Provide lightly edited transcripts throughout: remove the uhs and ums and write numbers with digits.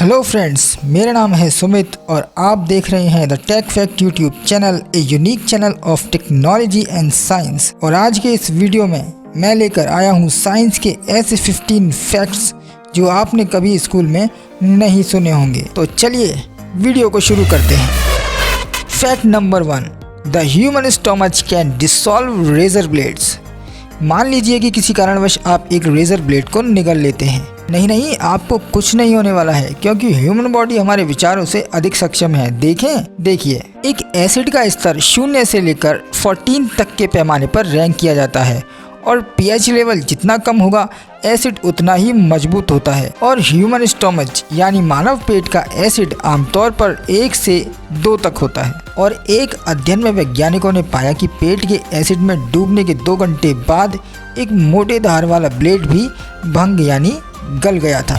Hello friends, मेरा नाम है सुमित और आप देख रहे हैं the Tech Fact YouTube channel, a unique channel of technology and science. और आज के इस वीडियो में मैं लेकर आया हूँ साइंस के ऐसे 15 फैक्ट्स जो आपने कभी स्कूल में नहीं सुने होंगे। तो चलिए वीडियो को शुरू करते हैं। Fact number 1, the human stomach can dissolve razor blades. मान लीजिए कि किसी कारणवश आप एक रेजर ब्लेड को निगल लेते हैं। नहीं, आपको कुछ नहीं होने वाला है, क्योंकि ह्यूमन बॉडी हमारे विचारों से अधिक सक्षम है। देखिए, एक एसिड का स्तर 0 से लेकर 14 तक के पैमाने पर रैंक किया जाता है और पीएच लेवल जितना कम होगा एसिड उतना ही मजबूत होता है। और ह्यूमन स्टोमच यानी मानव पेट का एसिड आमतौर पर 1 से 2 तक होता है। और एक अध्ययन में वैज्ञानिकों ने पाया कि पेट के एसिड में डूबने के 2 घंटे बाद एक मोटे धार वाला ब्लेड भी भंग यानी गल गया था।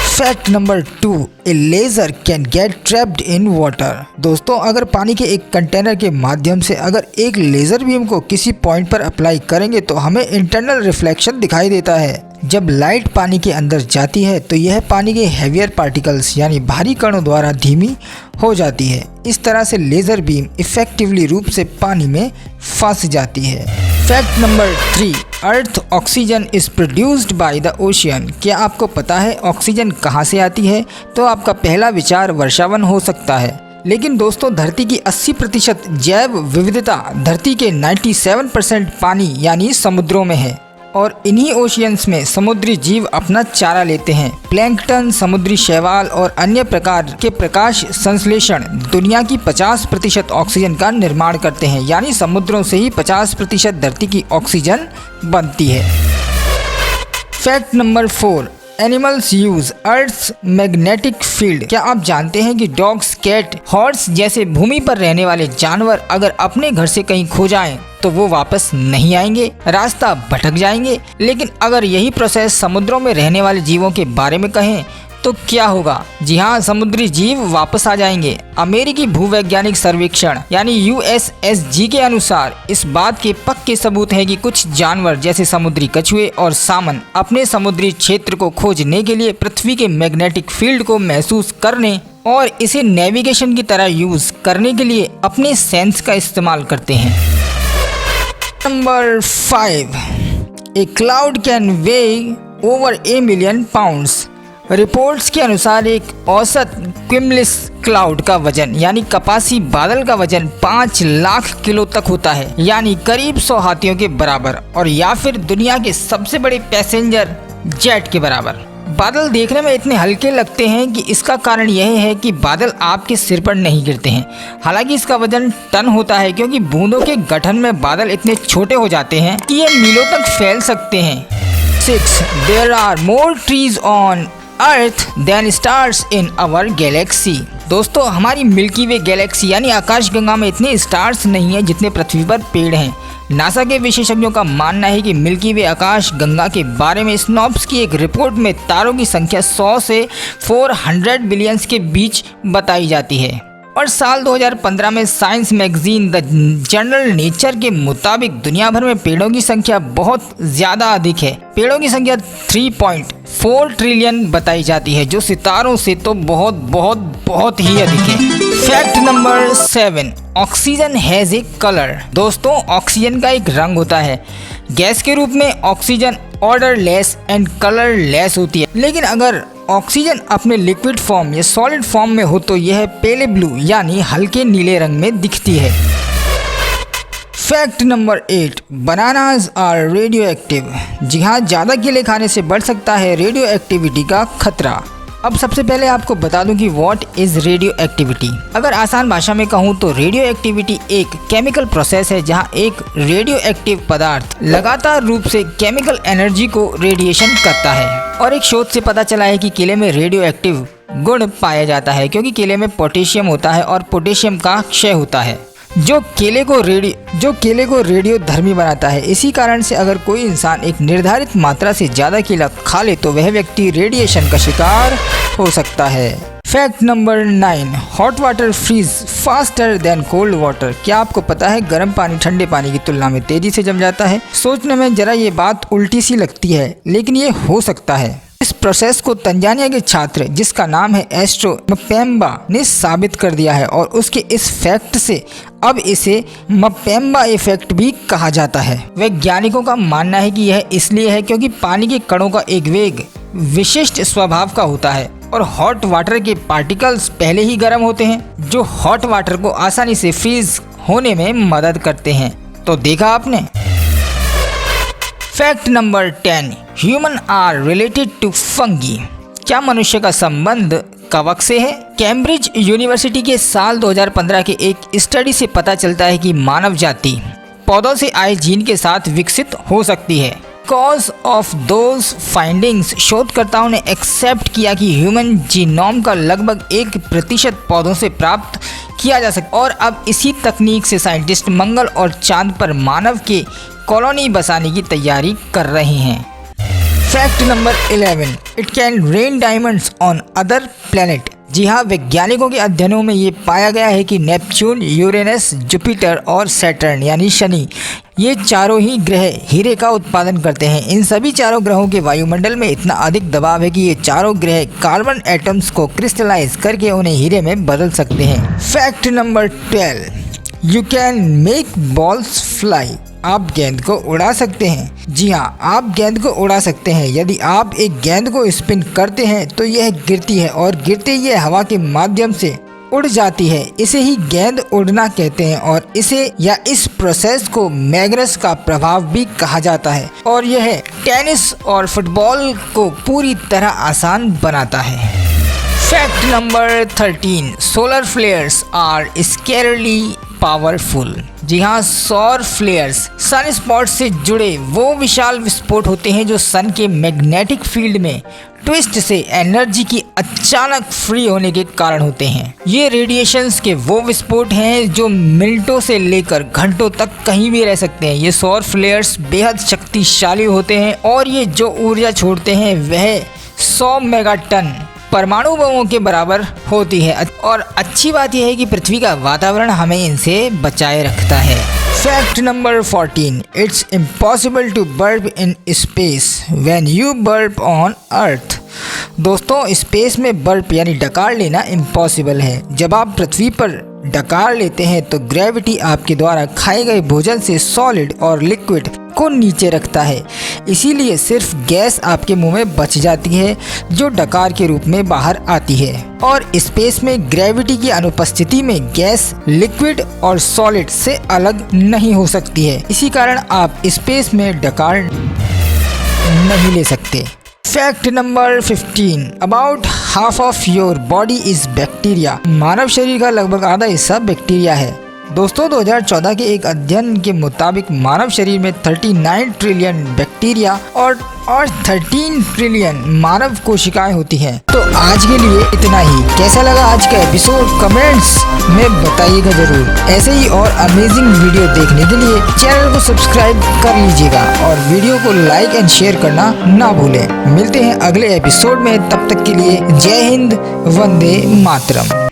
Fact number 2, a laser can get trapped in water. दोस्तों, अगर पानी के एक कंटेनर के माध्यम से अगर एक लेजर बीम को किसी पॉइंट पर अप्लाई करेंगे तो हमें इंटरनल रिफ्लेक्शन दिखाई देता है। जब लाइट पानी के अंदर जाती है तो यह पानी के हेवियर पार्टिकल्स यानी भारी कणों द्वारा धीमी हो जाती है। इस तरह से लेजर बीम इफेक्टिवली रूप से पानी में फंस जाती है। Fact number 3, earth oxygen is produced by the ocean. क्या आपको पता है ऑक्सीजन कहाँ से आती है? तो आपका पहला विचार वर्षावन हो सकता है, लेकिन दोस्तों धरती की 80% जैव विविधता धरती के 97% पानी यानी समुद्रों में है। और इन्हीं ओशियंस में समुद्री जीव अपना चारा लेते हैं। प्लैंकटन, समुद्री शैवाल और अन्य प्रकार के प्रकाश संश्लेषण दुनिया की 50% ऑक्सीजन का निर्माण करते हैं, यानी समुद्रों से ही 50% धरती की ऑक्सीजन बनती है। Fact number 4, animals use earth's magnetic field. क्या आप जानते हैं कि डॉग्स, कैट, हॉर्स जैसे भूमि पर रहने वाले जानवर अगर अपने घर से कहीं खो जाएं तो वो वापस नहीं आएंगे, रास्ता भटक जाएंगे। लेकिन अगर यही प्रोसेस समुद्रों में रहने वाले जीवों के बारे में कहें तो क्या होगा? जी हाँ, समुद्री जीव वापस आ जाएंगे। अमेरिकी भूवैज्ञानिक सर्वेक्षण यानी USSG के अनुसार इस बात के पक्के सबूत हैं कि कुछ जानवर जैसे समुद्री कछुए और सामन अपने समुद्री क्षेत्र को खोजने के लिए पृथ्वी के मैग्नेटिक फील्ड को महसूस करने और इसे नेविगेशन की तरह यूज करने के लिए अपने सेंस का इस्तेमाल करते हैं। Number 5, A cloud can Wei over a million pounds। Reports के अनुसार एक औसत क्यूमुलस क्लाउड का वजन यानी कपासी बादल का वजन 5 लाख किलो तक होता है, यानी करीब 100 हाथियों के बराबर, और या फिर दुनिया के सबसे बड़े पैसेंजर जेट के बराबर। बादल देखने में इतने हल्के लगते हैं कि इसका कारण यह है कि बादल आपके सिर पर नहीं गिरते हैं। हालांकि इसका वजन टन होता है, क्योंकि बूंदों के गठन में बादल इतने छोटे हो जाते हैं कि ये मीलों तक फैल सकते हैं। 6, there are more trees on earth than stars in our galaxy. दोस्तों, हमारी मिल्की वे गैलेक्सी यानी आकाशगंगा में इतने स्टार्स नहीं है जितने पृथ्वी पर पेड़ हैं। नासा के विशेषज्ञों का मानना है कि मिल्की वे आकाशगंगा के बारे में स्नॉप्स की एक रिपोर्ट में तारों की संख्या 100 से 400 बिलियंस के बीच बताई जाती है। और साल 2015 में science magazine the journal nature के मुताबिक दुनिया भर में पेड़ों की संख्या बहुत ज़्यादा अधिक है। पेड़ों की संख्या 3.4 ट्रिलियन बताई जाती है, जो सितारों से तो बहुत ही अधिक है। Fact number 7, oxygen has a colour. दोस्तों, ऑक्सीजन का एक रंग होता है। गैस के रूप में ऑक्सीजन ऑर्डरलेस एंड कलरलेस होती है, लेकिन अगर ऑक्सीजन अपने लिक्विड फॉर्म या सॉलिड फॉर्म में हो तो यह पेले ब्लू यानी हल्के नीले रंग में दिखती है। Fact number 8, bananas are radioactive. जी हाँ, ज़्यादा केले खाने से बढ़ सकता है रेडियो एक्टिविटी का खतरा। अब सबसे पहले आपको बता दूं कि व्हाट इज रेडियो एक्टिविटी। अगर आसान भाषा में कहूं तो रेडियो एक्टिविटी एक केमिकल प्रोसेस है जहां एक रेडियो एक्टिव पदार्थ लगातार रूप से केमिकल एनर्जी को रेडिएशन करता है। और एक शोध से पता चला है कि केले में रेडियो एक्टिव गुण पाया जाता है, क्योंकि केले में पोटेशियम होता है और पोटेशियम का क्षय होता है, जो केले को रेडियो धर्मी बनाता है। इसी कारण से अगर कोई इंसान एक निर्धारित मात्रा से ज़्यादा केला खा ले तो वह व्यक्ति रेडिएशन का शिकार हो सकता है। Fact number 9, hot water freeze faster than cold water. क्या आपको पता है गर्म पानी ठंडे पानी की तुलना में तेजी से जम जाता है? सोचने में जरा ये बात उल्टी सी लगती है, लेकिन ये हो सकता है। इस प्रोसेस को तंजानिया के छात्र जिसका नाम है एस्ट्रो मपेम्बा ने साबित कर दिया है और उसके इस फैक्ट से अब इसे मपेम्बा इफेक्ट भी कहा जाता है। वैज्ञानिकों का मानना है कि यह इसलिए है क्योंकि पानी के कणों का एक वेग विशिष्ट स्वभाव का होता है और हॉट वाटर के पार्टिकल्स पहले ही गर्म होते हैं जो हॉट वाटर को आसानी से फ्रीज होने में मदद करते हैं। तो देखा आपने। Fact number 10, human are related to fungi. क्या मनुष्य का संबंध कवक से है? कैम्ब्रिज यूनिवर्सिटी के साल 2015 के एक स्टडी से पता चलता है कि मानव जाति पौधों से आए जीन के साथ विकसित हो सकती है। कॉज ऑफ दोज फाइंडिंग्स, शोधकर्ताओं ने एक्सेप्ट किया कि ह्यूमन जीनोम का लगभग 1% पौधों से प्राप्त किया जा सकता और अब इसी तकनीक से साइंटिस्ट मंगल और चांद पर मानव के कॉलोनी बसाने की तैयारी कर रहे हैं। Fact number 11, it can rain diamonds on other planet. जी हाँ, वैज्ञानिकों के अध्ययनों में ये पाया गया है कि नेपच्यून, यूरेनस, जुपिटर और सैटर्न यानी शनि, ये चारों ही ग्रह हीरे का उत्पादन करते हैं। इन सभी चारों ग्रहों के वायुमंडल में इतना अधिक दबाव है कि ये चारों ग्रह कार्बन एटम्स को क्रिस्टलाइज करके उन्हें हीरे में बदल सकते हैं। Fact number 12, you can make balls fly. आप गेंद को उड़ा सकते हैं। जी हाँ, आप गेंद को उड़ा सकते हैं। यदि आप एक गेंद को स्पिन करते हैं तो यह गिरती है और गिरते यह हवा के माध्यम से उड़ जाती है। इसे ही गेंद उड़ना कहते हैं और इसे या इस प्रोसेस को मैग्नेस का प्रभाव भी कहा जाता है और यह टेनिस और फुटबॉल को पूरी तरह आसान बनाता है। Fact number 13, solar flares are scarily powerful. जी हाँ, सौर फ्लेयर्स सन स्पॉट से जुड़े वो विशाल विस्फोट होते हैं जो सन के मैग्नेटिक फील्ड में ट्विस्ट से एनर्जी की अचानक फ्री होने के कारण होते हैं। ये रेडिएशंस के वो विस्फोट हैं जो मिनटों से लेकर घंटों तक कहीं भी रह सकते हैं। ये सौर फ्लेयर्स बेहद शक्तिशाली होते हैं और ये जो ऊर्जा छोड़ते हैं वह 100 मेगाटन परमाणु बमों के बराबर होती है और अच्छी बात यह है कि पृथ्वी का वातावरण हमें इनसे बचाए रखता है। Fact number 14, it's impossible to burp in space when you burp on earth. दोस्तों, स्पेस में बर्प यानी डकार लेना इम्पॉसिबल है। जब आप पृथ्वी पर डकार लेते हैं तो ग्रेविटी आपके द्वारा खाए गए भोजन से सॉलिड और लिक्विड को नीचे रखता है, इसीलिए सिर्फ गैस आपके मुंह में बच जाती है जो डकार के रूप में बाहर आती है। और स्पेस में ग्रेविटी की अनुपस्थिति में गैस लिक्विड और सॉलिड से अलग नहीं हो सकती है, इसी कारण आप स्पेस में डकार नहीं ले सकते। Fact number 15, about half of your body is bacteria. मानव शरीर का लगभग आधा हिस्सा बैक्टीरिया है। दोस्तों, 2014 के एक अध्ययन के मुताबिक मानव शरीर में 39 ट्रिलियन बैक्टीरिया और 13 ट्रिलियन मानव कोशिकाएं होती हैं। तो आज के लिए इतना ही। कैसा लगा आज का एपिसोड कमेंट्स में बताइएगा जरूर। ऐसे ही और अमेजिंग वीडियो देखने के लिए चैनल को सब्सक्राइब कर लीजिएगा और वीडियो को लाइक एंड शेयर करना ना भूलें। मिलते हैं अगले एपिसोड में, तब तक के लिए जय हिंद, वंदे मातरम।